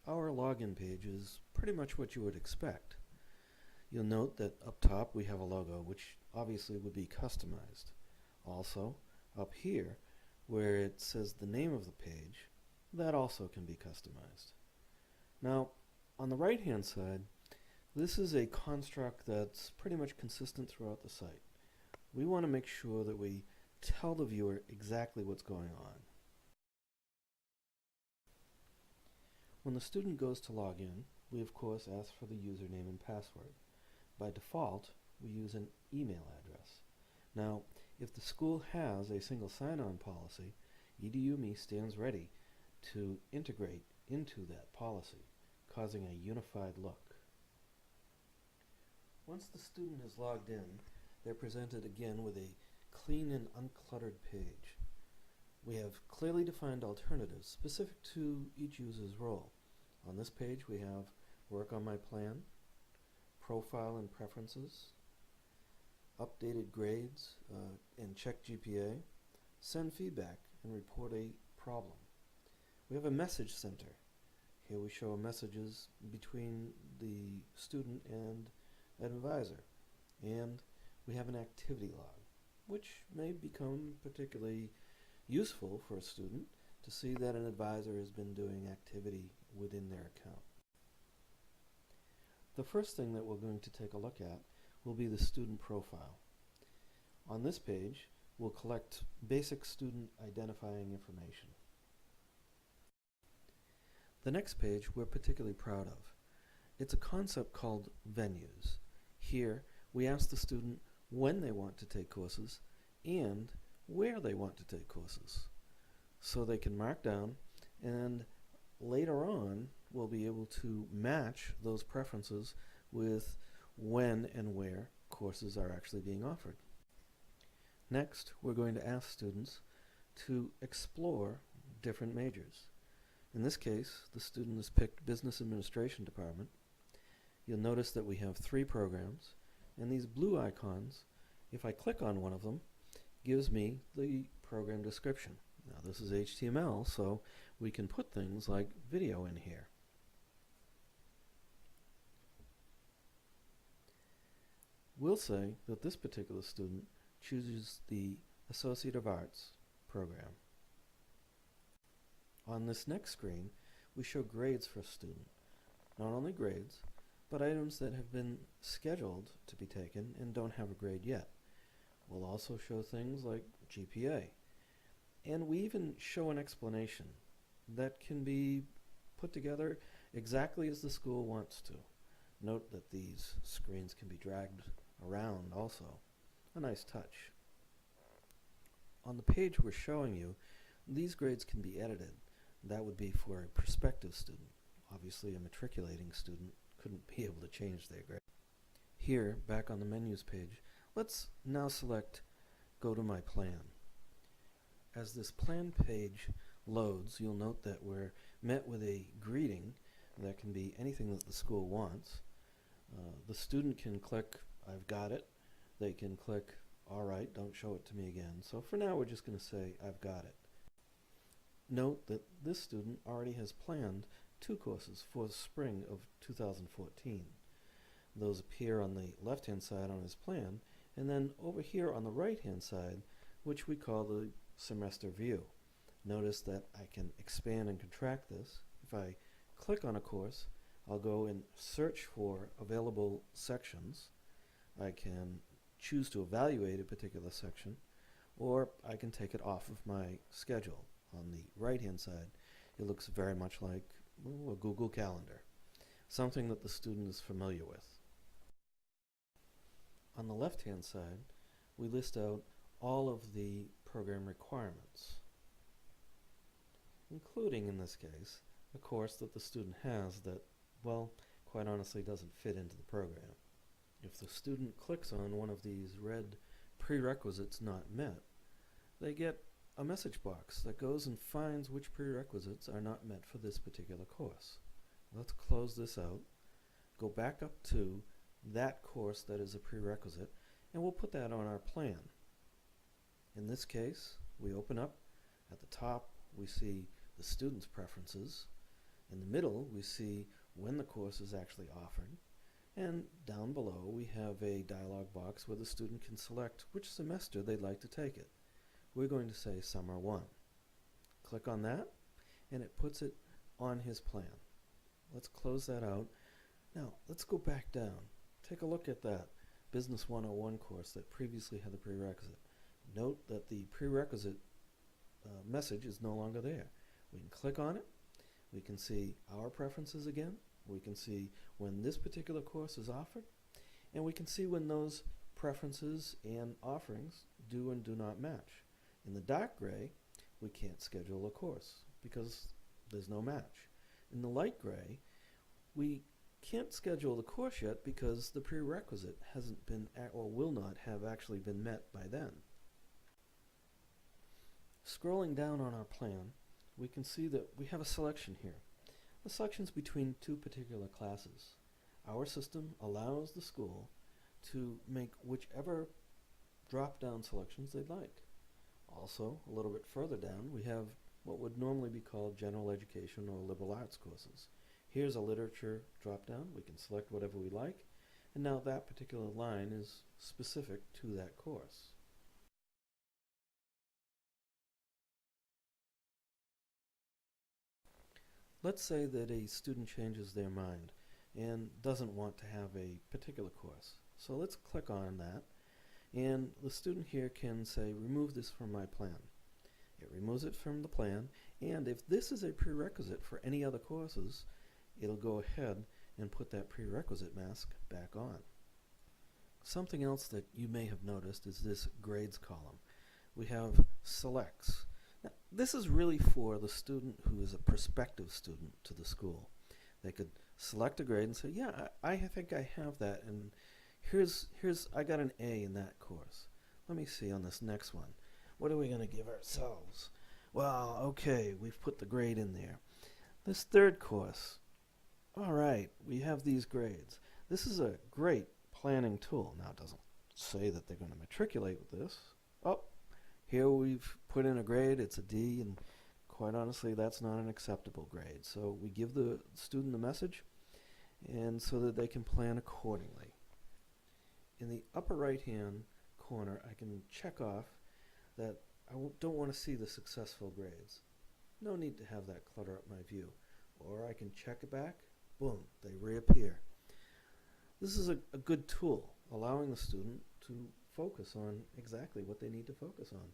our login page is pretty much what you would expect. You'll note that up top we have a logo, which obviously would be customized. Also, up here, where it says the name of the page, that also can be customized. Now, on the right-hand side, this is a construct that's pretty much consistent throughout the site. We want to make sure that we tell the viewer exactly what's going on. When the student goes to log in, we of course ask for the username and password. By default, we use an email address. Now, if the school has a single sign-on policy, EduMe stands ready to integrate into that policy, causing a unified look. Once the student is logged in, they're presented again with a clean and uncluttered page. We have clearly defined alternatives specific to each user's role. On this page we have Work on My Plan, Profile and Preferences, Updated Grades and Check GPA, Send Feedback and Report a Problem. We have a Message Center. Here we show messages between the student and an advisor. And we have an activity log, which may become particularly useful for a student to see that an advisor has been doing activity within their account. The first thing that we're going to take a look at will be the student profile. On this page, we'll collect basic student identifying information. The next page we're particularly proud of. It's a concept called venues. Here, we ask the student when they want to take courses and where they want to take courses, so they can mark down, and later on we'll be able to match those preferences with when and where courses are actually being offered. Next, we're going to ask students to explore different majors. In this case, the student has picked Business Administration Department. You'll notice that we have 3 programs, and these blue icons, if I click on one of them, gives me the program description. Now this is HTML, so we can put things like video in here. We'll say that this particular student chooses the Associate of Arts program. On this next screen, we show grades for a student. Not only grades, but items that have been scheduled to be taken and don't have a grade yet. We'll also show things like GPA. And we even show an explanation that can be put together exactly as the school wants to. Note that these screens can be dragged around also. A nice touch. On the page we're showing you, these grades can be edited. That would be for a prospective student. Obviously a matriculating student couldn't be able to change their grade. Here, back on the menus page, let's now select Go to My Plan. As this plan page loads, you'll note that we're met with a greeting that can be anything that the school wants. The student can click I've got it. They can click alright, don't show it to me again. So for now we're just going to say I've got it. Note that this student already has planned 2 courses for the spring of 2014. Those appear on the left-hand side on his plan, and then over here on the right-hand side, which we call the semester view. Notice that I can expand and contract this. If I click on a course, I'll go and search for available sections. I can choose to evaluate a particular section, or I can take it off of my schedule. On the right-hand side, it looks very much like a Google Calendar, something that the student is familiar with. On the left-hand side, we list out all of the program requirements, including, in this case, a course that the student has that, well, quite honestly doesn't fit into the program. If the student clicks on one of these red prerequisites not met, they get a message box that goes and finds which prerequisites are not met for this particular course. Let's close this out, go back up to that course that is a prerequisite, and we'll put that on our plan. In this case, we open up. At the top, we see the student's preferences. In the middle, we see when the course is actually offered. And down below, we have a dialog box where the student can select which semester they'd like to take it. We're going to say Summer 1. Click on that, and it puts it on his plan. Let's close that out. Now, let's go back down. Take a look at that Business 101 course that previously had the prerequisite. Note that the prerequisite message is no longer there. We can click on it. We can see our preferences again. We can see when this particular course is offered. And we can see when those preferences and offerings do and do not match. In the dark gray, we can't schedule a course because there's no match. In the light gray, we can't schedule the course yet because the prerequisite hasn't been or will not have actually been met by then. Scrolling down on our plan, we can see that we have a selection here. The selection's between two particular classes. Our system allows the school to make whichever drop-down selections they'd like. Also, a little bit further down, we have what would normally be called general education or liberal arts courses. Here's a literature drop-down. We can select whatever we like, and now that particular line is specific to that course. Let's say that a student changes their mind and doesn't want to have a particular course. So let's click on that, and the student here can say, remove this from my plan. It removes it from the plan, and if this is a prerequisite for any other courses, it'll go ahead and put that prerequisite mask back on. Something else that you may have noticed is this grades column. We have selects. Now, this is really for the student who is a prospective student to the school. They could select a grade and say, yeah, I think I have that, and I got an A in that course. Let me see on this next one. What are we going to give ourselves? Well, okay, we've put the grade in there. This third course, all right, we have these grades. This is a great planning tool. Now, it doesn't say that they're going to matriculate with this. Oh, here we've put in a grade, it's a D, and quite honestly, that's not an acceptable grade. So we give the student the message, and so that they can plan accordingly. In the upper right-hand corner, I can check off that I don't want to see the successful grades. No need to have that clutter up my view. Or I can check it back, boom, they reappear. This is a good tool, allowing the student to focus on exactly what they need to focus on.